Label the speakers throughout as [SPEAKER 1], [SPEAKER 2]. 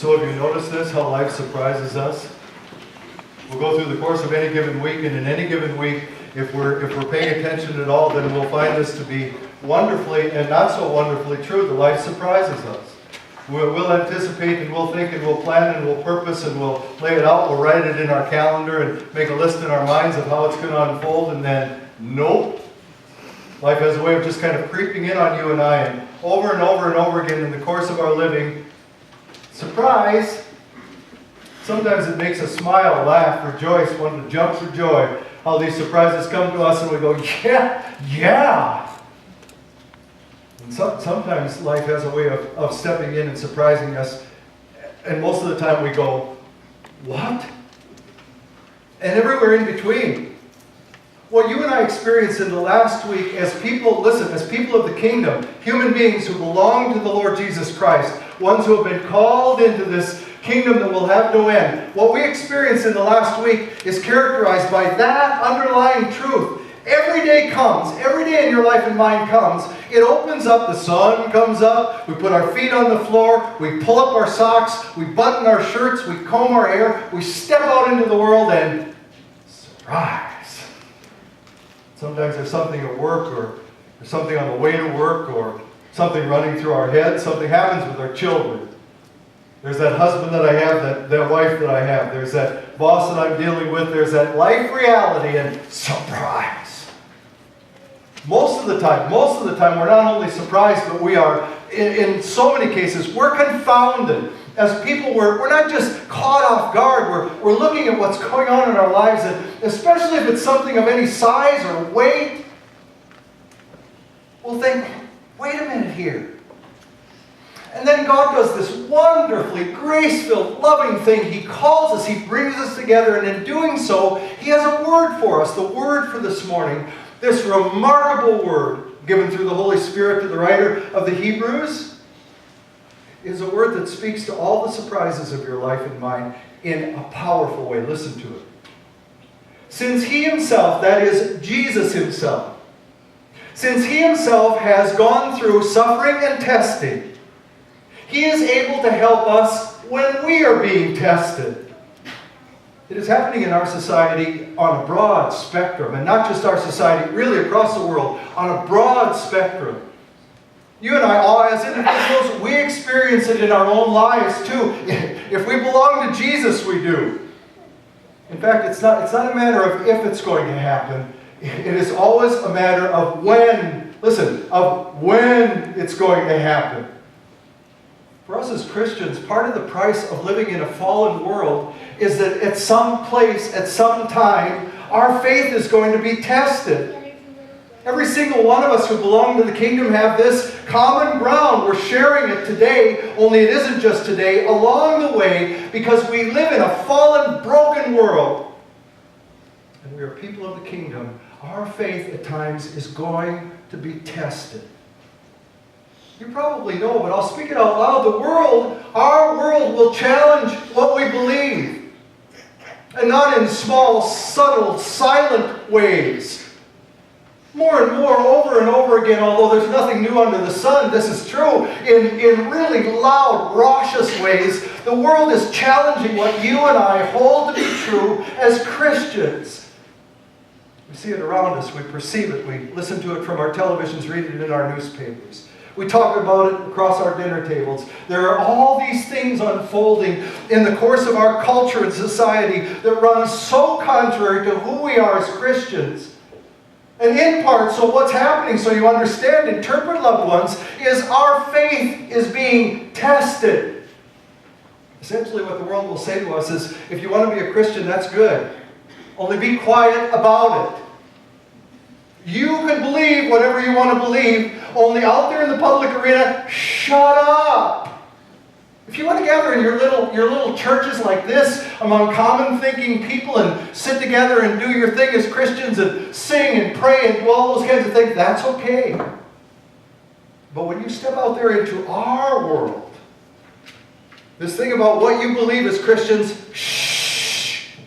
[SPEAKER 1] So have you noticed this, how life surprises us? We'll go through the course of any given week, and in any given week, if we're paying attention at all, then we'll find this to be wonderfully and not so wonderfully true. The life surprises us. We'll anticipate and we'll think and we'll plan and we'll purpose and we'll lay it out. We'll write it in our calendar and make a list in our minds of how it's going to unfold, and then, nope. Life has a way of just kind of creeping in on you and I, and over and over and over again in the course of our living, surprise! Sometimes it makes us smile, laugh, rejoice, want to jump for joy. How these surprises come to us and we go, yeah! And sometimes life has a way of stepping in and surprising us. And most of the time we go, what? And everywhere in between. What you and I experienced in the last week as people, listen, as people of the kingdom, human beings who belong to the Lord Jesus Christ, ones who have been called into this kingdom that will have no end. What we experienced in the last week is characterized by that underlying truth. Every day comes, every day in your life and mine comes, it opens up, the sun comes up, we put our feet on the floor, we pull up our socks, we button our shirts, we comb our hair, we step out into the world and surprise. Sometimes there's something at work, or there's something on the way to work, or something running through our head, something happens with our children. There's that husband that I have, that wife that I have. There's that boss that I'm dealing with. There's that life reality and surprise. Most of the time, we're not only surprised, but we are, in so many cases, we're confounded. As people, we're not just caught off guard. We're looking at what's going on in our lives, and especially if it's something of any size or weight, we'll think, wait a minute here. And then God does this wonderfully grace-filled, loving thing. He calls us, He brings us together, and in doing so, He has a word for us. The word for this morning, this remarkable word given through the Holy Spirit to the writer of the Hebrews, is a word that speaks to all the surprises of your life and mine in a powerful way. Listen to it. Since He Himself, that is, Jesus Himself, since He Himself has gone through suffering and testing, He is able to help us when we are being tested. It is happening in our society on a broad spectrum, and not just our society, really across the world, on a broad spectrum. You and I, all as individuals, we experience it in our own lives too. If we belong to Jesus, we do. In fact, it's not a matter of if it's going to happen. It is always a matter of when, of when it's going to happen. For us as Christians, part of the price of living in a fallen world is that at some place, at some time, our faith is going to be tested. Every single one of us who belong to the kingdom have this common ground. We're sharing it today, only it isn't just today, along the way, because we live in a fallen, broken world. And we are people of the kingdom. Our faith at times is going to be tested. You probably know, but I'll speak it out loud. Our world will challenge what we believe. And not in small, subtle, silent ways. More and more, over and over again, although there's nothing new under the sun, this is true. In really loud, raucous ways, the world is challenging what you and I hold to be true as Christians. We see it around us, we perceive it, we listen to it from our televisions, read it in our newspapers. We talk about it across our dinner tables. There are all these things unfolding in the course of our culture and society that run so contrary to who we are as Christians. And in part, so what's happening, so you understand, interpret, loved ones, is our faith is being tested. Essentially what the world will say to us is, if you want to be a Christian, that's good. Only be quiet about it. You can believe whatever you want to believe, only out there in the public arena, shut up. If you want to gather in your little churches like this, among common-thinking people, and sit together and do your thing as Christians, and sing and pray and do all those kinds of things, that's okay. But when you step out there into our world, this thing about what you believe as Christians, shh.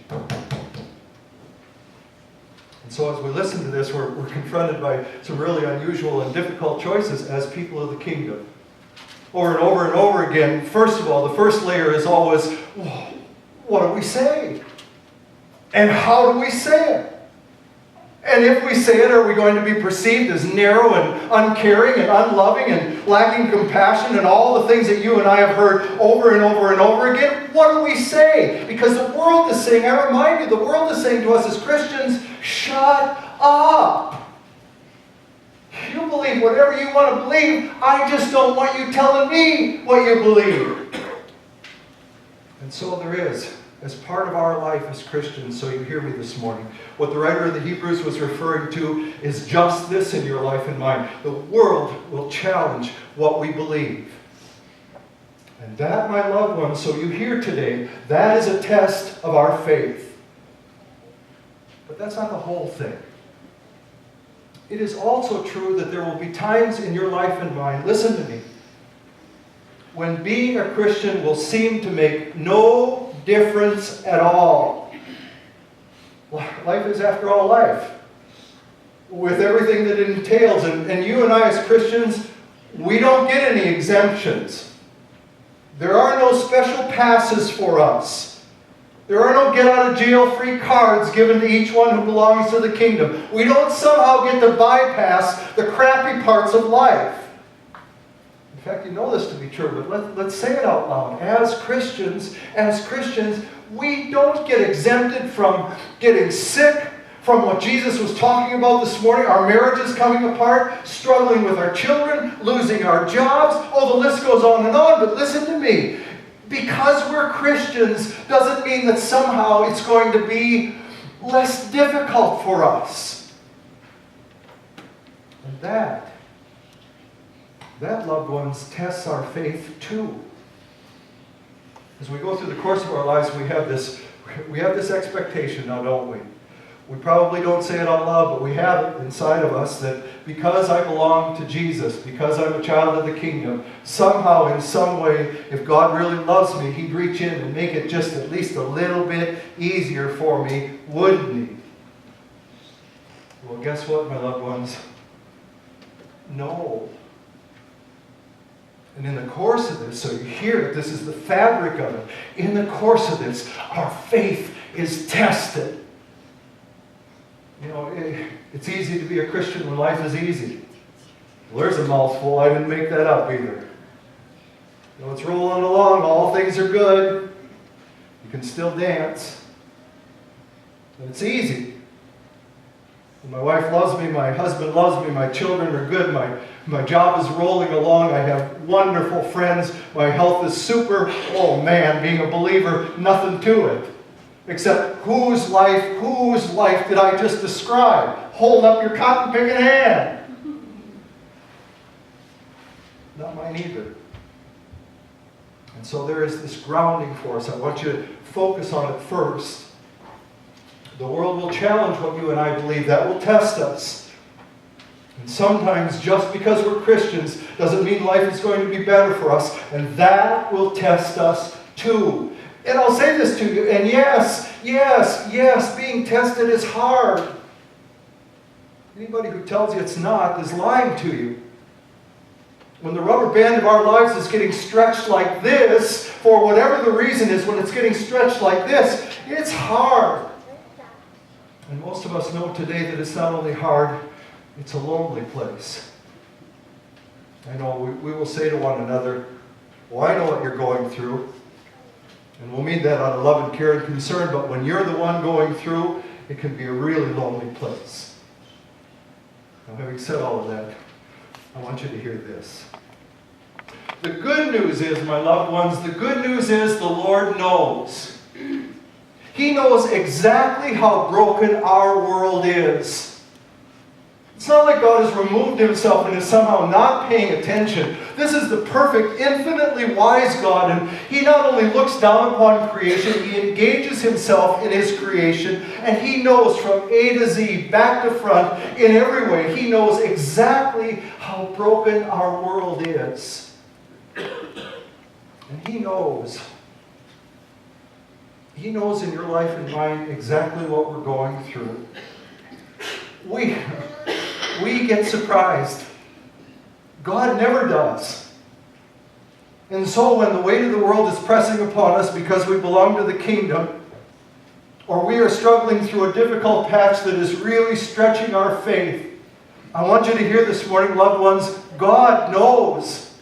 [SPEAKER 1] So as we listen to this, we're confronted by some really unusual and difficult choices as people of the kingdom. over and over and over again, first of all, the first layer is always, what do we say? And how do we say it? And if we say it, are we going to be perceived as narrow and uncaring and unloving and lacking compassion and all the things that you and I have heard over and over and over again? What do we say? Because the world is saying, I remind you, the world is saying to us as Christians, shut up. You believe whatever you want to believe. I just don't want you telling me what you believe. And so there is, as part of our life as Christians, so you hear me this morning, what the writer of the Hebrews was referring to is just this in your life and mine. The world will challenge what we believe. And that, my loved ones, so you hear today, that is a test of our faith. But that's not the whole thing. It is also true that there will be times in your life and mine, listen to me, when being a Christian will seem to make no difference at all. Life is, after all, life, with everything that it entails. And you and I as Christians, we don't get any exemptions. There are no special passes for us. There are no get-out-of-jail-free cards given to each one who belongs to the kingdom. We don't somehow get to bypass the crappy parts of life. In fact, you know this to be true, but let's say it out loud. As Christians, we don't get exempted from getting sick, from what Jesus was talking about this morning, our marriages coming apart, struggling with our children, losing our jobs. Oh, the list goes on and on, but listen to me. Because we're Christians doesn't mean that somehow it's going to be less difficult for us. And that, loved ones, tests our faith too. As we go through the course of our lives, we have this expectation now, don't we? We probably don't say it out loud, but we have it inside of us that because I belong to Jesus, because I'm a child of the kingdom, somehow, in some way, if God really loves me, He'd reach in and make it just at least a little bit easier for me, wouldn't He? Well, guess what, my loved ones? No. And in the course of this, so you hear it, this is the fabric of it. In the course of this, our faith is tested. You know, it's easy to be a Christian when life is easy. Well, there's a mouthful. I didn't make that up either. You know, it's rolling along. All things are good. You can still dance. And it's easy. And my wife loves me. My husband loves me. My children are good. My job is rolling along. I have wonderful friends. My health is super. Oh man, being a believer, nothing to it. Except whose life did I just describe? Hold up your cotton picking hand. Not mine either. And so there is this grounding for us. I want you to focus on it first. The world will challenge what you and I believe. That will test us. And sometimes just because we're Christians doesn't mean life is going to be better for us. And that will test us too. And I'll say this to you, and yes, being tested is hard. Anybody who tells you it's not is lying to you. When the rubber band of our lives is getting stretched like this, for whatever the reason is, when it's getting stretched like this, it's hard. And most of us know today that it's not only hard, it's a lonely place. I know we will say to one another, well, I know what you're going through. And we'll mean that out of love and care and concern, but when you're the one going through, it can be a really lonely place. Now, having said all of that, I want you to hear this. The good news is, my loved ones, the good news is the Lord knows. He knows exactly how broken our world is. It's not like God has removed Himself and is somehow not paying attention. This is the perfect, infinitely wise God, and He not only looks down upon creation, He engages Himself in His creation, and He knows from A to Z, back to front, in every way. He knows exactly how broken our world is. And He knows in your life and mine exactly what we're going through. We get surprised. God never does. And so when the weight of the world is pressing upon us because we belong to the kingdom, or we are struggling through a difficult patch that is really stretching our faith, I want you to hear this morning, loved ones, God knows.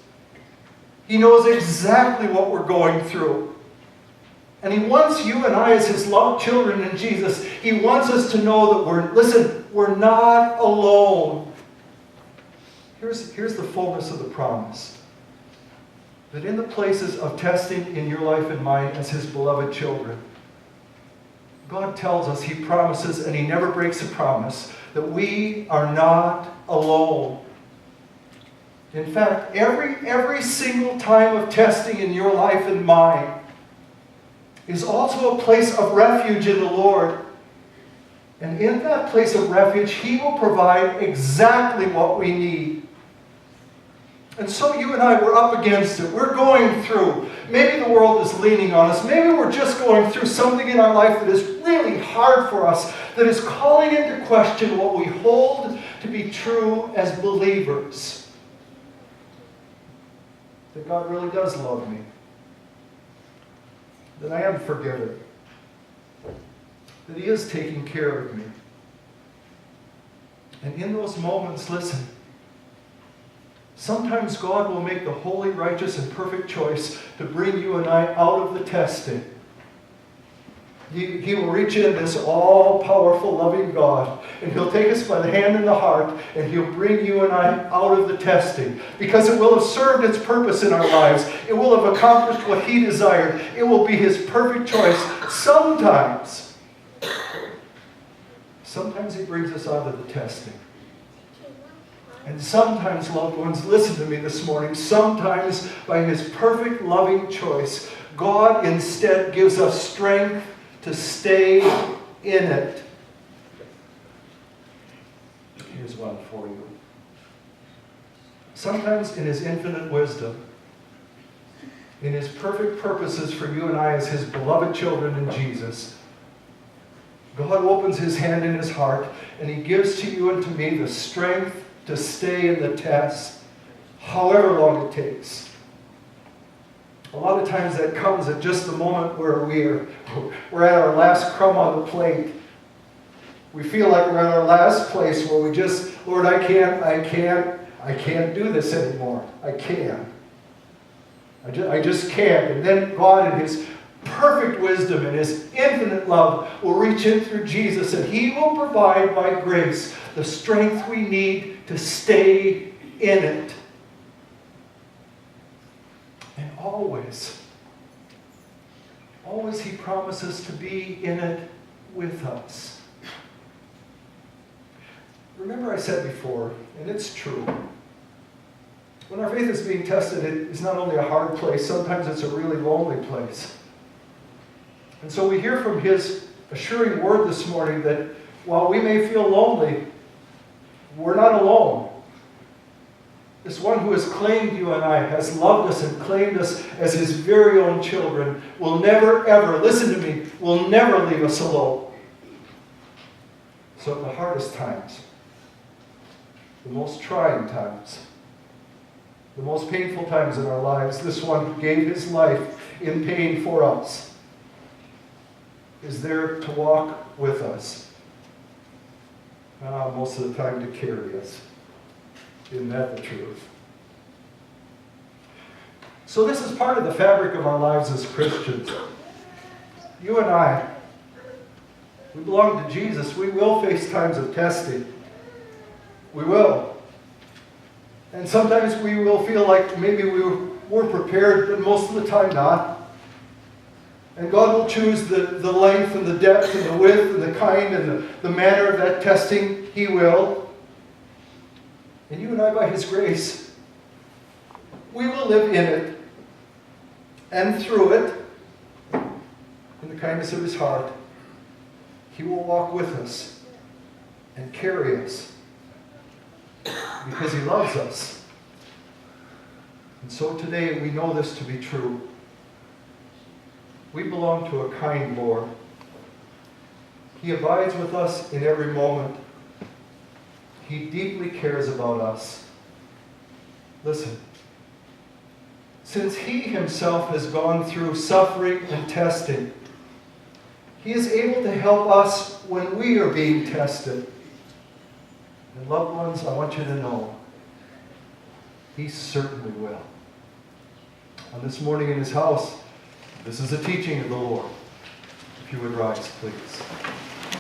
[SPEAKER 1] He knows exactly what we're going through. And He wants you and I as His loved children in Jesus, He wants us to know that we're not alone. Here's the fullness of the promise. That in the places of testing in your life and mine as His beloved children, God tells us, He promises, and He never breaks a promise, that we are not alone. In fact, every single time of testing in your life and mine is also a place of refuge in the Lord. And in that place of refuge, He will provide exactly what we need. And so you and I, we're up against it. We're going through. Maybe the world is leaning on us. Maybe we're just going through something in our life that is really hard for us, that is calling into question what we hold to be true as believers. That God really does love me. That I am forgiven. That He is taking care of me. And in those moments, listen, sometimes God will make the holy, righteous, and perfect choice to bring you and I out of the testing. He will reach in, this all-powerful, loving God, and He'll take us by the hand and the heart, and He'll bring you and I out of the testing. Because it will have served its purpose in our lives. It will have accomplished what He desired. It will be His perfect choice. Sometimes He brings us out of the testing. And sometimes, loved ones, listen to me this morning, sometimes by His perfect loving choice, God instead gives us strength to stay in it. Here's one for you. Sometimes in His infinite wisdom, in His perfect purposes for you and I as His beloved children in Jesus, God opens His hand in His heart and He gives to you and to me the strength to stay in the test, however long it takes. A lot of times that comes at just the moment where we're at our last crumb on the plate. We feel like we're at our last place where we just, Lord, I can't do this anymore. I can't. I just can't. And then God in His perfect wisdom and His infinite love will reach in through Jesus, and He will provide by grace the strength we need to stay in it. And always He promises to be in it with us. Remember I said before, and it's true, when our faith is being tested, it is not only a hard place, sometimes it's a really lonely place. And so we hear from His assuring word this morning that while we may feel lonely, we're not alone. This one who has claimed you and I, has loved us and claimed us as His very own children, will never, ever, listen to me, will never leave us alone. So at the hardest times, the most trying times, the most painful times in our lives, this one who gave His life in pain for us is there to walk with us. Most of the time to carry us. Isn't that the truth? So this is part of the fabric of our lives as Christians. You and I, we belong to Jesus. We will face times of testing. We will. And sometimes we will feel like maybe we're prepared, but most of the time not. And God will choose the length and the depth and the width and the kind and the manner of that testing. He will. And you and I, by His grace, we will live in it and through it, in the kindness of His heart. He will walk with us and carry us because He loves us. And so today we know this to be true. We belong to a kind Lord. He abides with us in every moment. He deeply cares about us. Listen, since He Himself has gone through suffering and testing, He is able to help us when we are being tested. And loved ones, I want you to know, He certainly will. On this morning in His house, this is a teaching of the Lord. If you would rise, please.